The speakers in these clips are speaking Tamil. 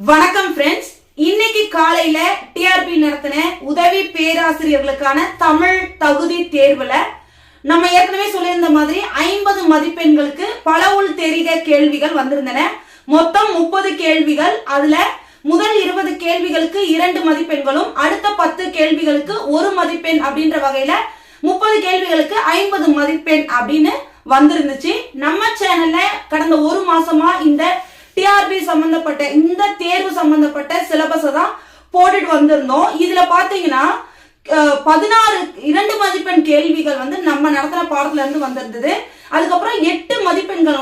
வணக்கம் ஃப்ரெண்ட்ஸ். இன்னைக்கு காலையில டிஆர்பி நடத்தின உதவி பேராசிரியர்களுக்கான தமிழ் தகுதி தேர்வுல நம்ம ஏற்கனவே சொல்லியிருந்த மாதிரி 50 மதிப்பெண்களுக்கு பல உள் தெரிக கேள்விகள் வந்திருந்தன. மொத்தம் 30 கேள்விகள். அதுல முதல் 20 கேள்விகளுக்கு 2 மதிப்பெண்களும் அடுத்த 10 கேள்விகளுக்கு 1 மதிப்பெண் அப்படின்ற வகையில 30 கேள்விகளுக்கு 50 மதிப்பெண் அப்படின்னு வந்திருந்துச்சு. நம்ம சேனல்ல கடந்த ஒரு மாசமா இந்த டிஆர்பி சம்பந்தப்பட்ட இந்த தேர்வு சம்பந்தப்பட்ட சிலபஸை தான் போட்டுட்டு வந்திருந்தோம். இதுல பாத்தீங்கன்னா 16 2 மதிப்பெண் கேள்விகள் நம்ம நடத்தின பாடத்துல இருந்து வந்திருந்தது. அதுக்கப்புறம் 8 மதிப்பெண்கள்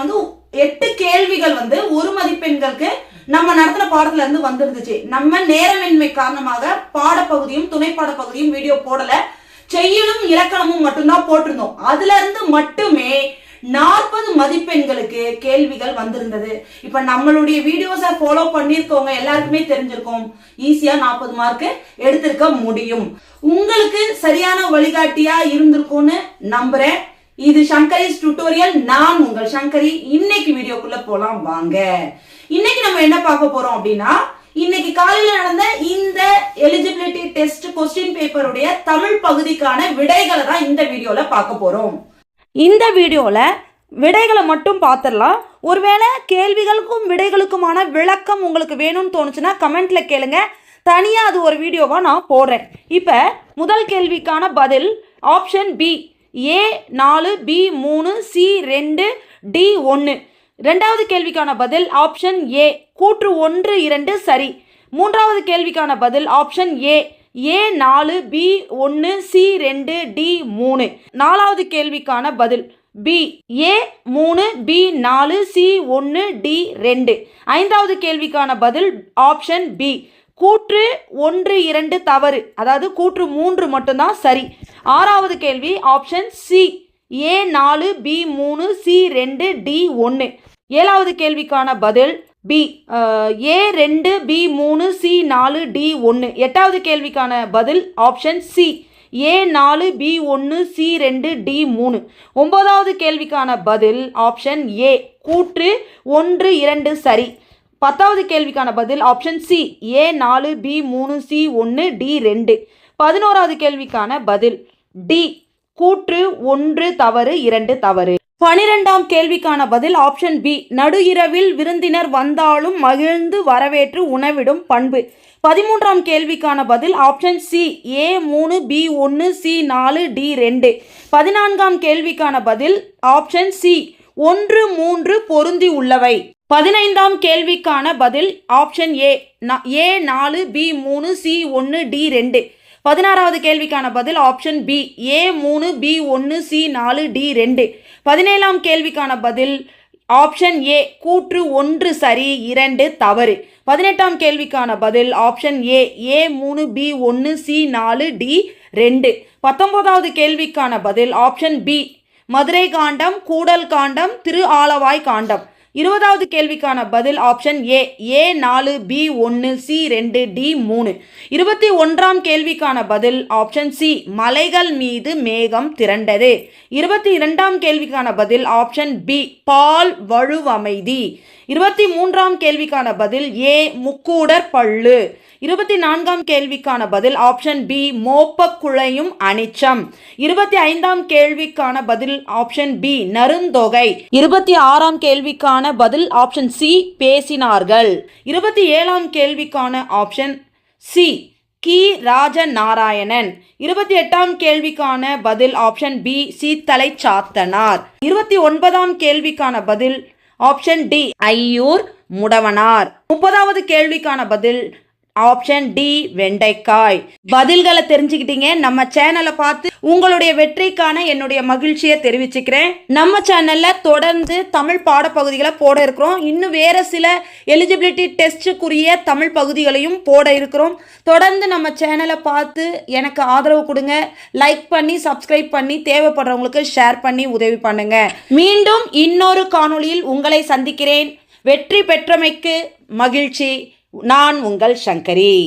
8 கேள்விகள் 1 மதிப்பெண்களுக்கு நம்ம நடத்தின பாடத்துல இருந்து வந்திருந்துச்சு. நம்ம நேரமின்மை காரணமாக பாடப்பகுதியும் துணை பாடப்பகுதியும் வீடியோ போடல, செய்யுளும் இலக்கணமும் மட்டும்தான் போட்டிருந்தோம். அதுல இருந்து மட்டுமே 40 மதிப்பெண்களுக்கு கேள்விகள் வந்திருந்தது. இப்ப நம்மளுடைய வீடியோஸை ஃபாலோ பண்ணிருக்கவங்க எல்லாருக்குமே தெரிஞ்சிருக்கும், ஈஸியா 40 மார்க் எடுத்திருக்க முடியும். உங்களுக்கு சரியான வழிகாட்டியா இருந்திருக்கும்னு நம்புறேன். இது சங்கரிஸ் டியூட்டோரியல். நான் உங்கள் சங்கரி. இன்னைக்கு வீடியோக்குள்ள போலாம் வாங்க. இன்னைக்கு நம்ம என்ன பார்க்க போறோம் அப்படின்னா, இன்னைக்கு காலையில நடந்த இந்த எலிஜிபிலிட்டி டெஸ்ட் கொஸ்டின் பேப்பருடைய தமிழ் பகுதிக்கான விடைகளை தான் இந்த வீடியோல பார்க்க போறோம். இந்த வீடியோவில் விடைகளை மட்டும் பார்த்துடலாம். ஒருவேளை கேள்விகளுக்கும் விடைகளுக்குமான விளக்கம் உங்களுக்கு வேணும்னு தோணுச்சுன்னா கமெண்ட்ல கேளுங்க, தனியாக அது ஒரு வீடியோவாக நான் போடுறேன். இப்போ முதல் கேள்விக்கான பதில் option B, A4 B3 C2 D1. ரெண்டாவது கேள்விக்கான பதில் ஆப்ஷன் ஏ, கூற்று 1 2 சரி. மூன்றாவது கேள்விக்கான பதில் option A, A4 B1 C2 D3. நாலாவது கேள்விக்கான பதில் B, A3 B4 C1 D2. ஐந்தாவது கேள்விக்கான பதில் ஆப்ஷன் பி, கூற்று 1 2 தவறு, அதாவது கூற்று 3 மட்டும்தான் சரி. ஆறாவது கேள்வி option C, A4 B3 C2 D1. ஏழாவது கேள்விக்கான பதில் B, A2 B3 C4 D1. எட்டாவது கேள்விக்கான பதில் option C, A4 B1 C2 D3. ஒன்பதாவது கேள்விக்கான பதில் ஆப்ஷன் ஏ, கூற்று 1 2 சரி. பத்தாவது கேள்விக்கான பதில் option C, A4 B3 C1 D2. 11வது கேள்விக்கான பதில் டி, கூற்று 1 தவறு 2 தவறு. 12ஆம் கேள்விக்கான பதில் ஆப்ஷன் பி, நடு இரவில் விருந்தினர் வந்தாலும் மகிழ்ந்து வரவேற்று உணவிடும் பண்பு. 13ஆம் கேள்விக்கான பதில் option C, A3 B1 C4 D2. 14ஆம் கேள்விக்கான பதில் ஆப்ஷன் சி, 1 3 பொருந்தி உள்ளவை. 15ஆம் கேள்விக்கான பதில் option A, A4 B3 C1 D2. 16வது கேள்விக்கான பதில் option B, A3 B1 C4 D2. 17ஆம் கேள்விக்கான பதில் ஆப்ஷன் ஏ, கூற்று 1 சரி 2 தவறு. 18ஆம் கேள்விக்கான பதில் option A, A3 B1 C4 D2. 19வது கேள்விக்கான பதில் ஆப்ஷன் பி, மதுரை காண்டம், கூடல் காண்டம், திரு ஆலவாய் காண்டம். 20வது கேள்விக்கான பதில் option A, A4 B1 C2 D3. 21ஆம் கேள்விக்கான பதில் ஆப்ஷன் சி, மலைகள் மீது மேகம் திரண்டது. 22ஆம் கேள்விக்கான பதில் ஆப்ஷன் பி, பால் வழுவமைதி. 23ஆம் கேள்விக்கான பதில் ஏ, முக்கூடர் பள்ளு. 24ஆம் கேள்விக்கான பதில் ஆப்ஷன் பி, மோப்ப குழையும் அனிச்சம். 25ஆம் கேள்விக்கான பதில் ஆப்ஷன் பி, நருந்தொகை. 26ஆம் கேள்விக்கான பதில் ஆப்ஷன் சி, பேசினார்கள். 27ஆம் கேள்விக்கான ஆப்ஷன் சி, கி ராஜநாராயணன். 28ஆம் கேள்விக்கான பதில் ஆப்ஷன் பி, சீத்தலை சாத்தனார். 29ஆம் கேள்விக்கான பதில் ஆப்ஷன் டி, ஐயூர் முடவனார். 30வது கேள்விக்கான பதில் ஆப்ஷன் டி, வெண்டைக்காய். பதில்களை தெரிஞ்சுக்கிட்டீங்க. நம்ம சேனலை பார்த்து உங்களுடைய வெற்றிக்கான என்னுடைய மகிழ்ச்சியை தெரிவிச்சுக்கிறேன். நம்ம சேனல்ல தொடர்ந்து தமிழ் பாடப்பகுதிகளை போட இருக்கிறோம். இன்னும் வேற சில எலிஜிபிலிட்டி டெஸ்ட்டுக்குரிய தமிழ் பகுதிகளையும் போட இருக்கிறோம். தொடர்ந்து நம்ம சேனலை பார்த்து எனக்கு ஆதரவு கொடுங்க. லைக் பண்ணி சப்ஸ்கிரைப் பண்ணி தேவைப்படுறவங்களுக்கு ஷேர் பண்ணி உதவி பண்ணுங்க. மீண்டும் இன்னொரு காணொளியில் உங்களை சந்திக்கிறேன். வெற்றி பெற்றமைக்கு மகிழ்ச்சி. நான் உங்கள் சங்கரி.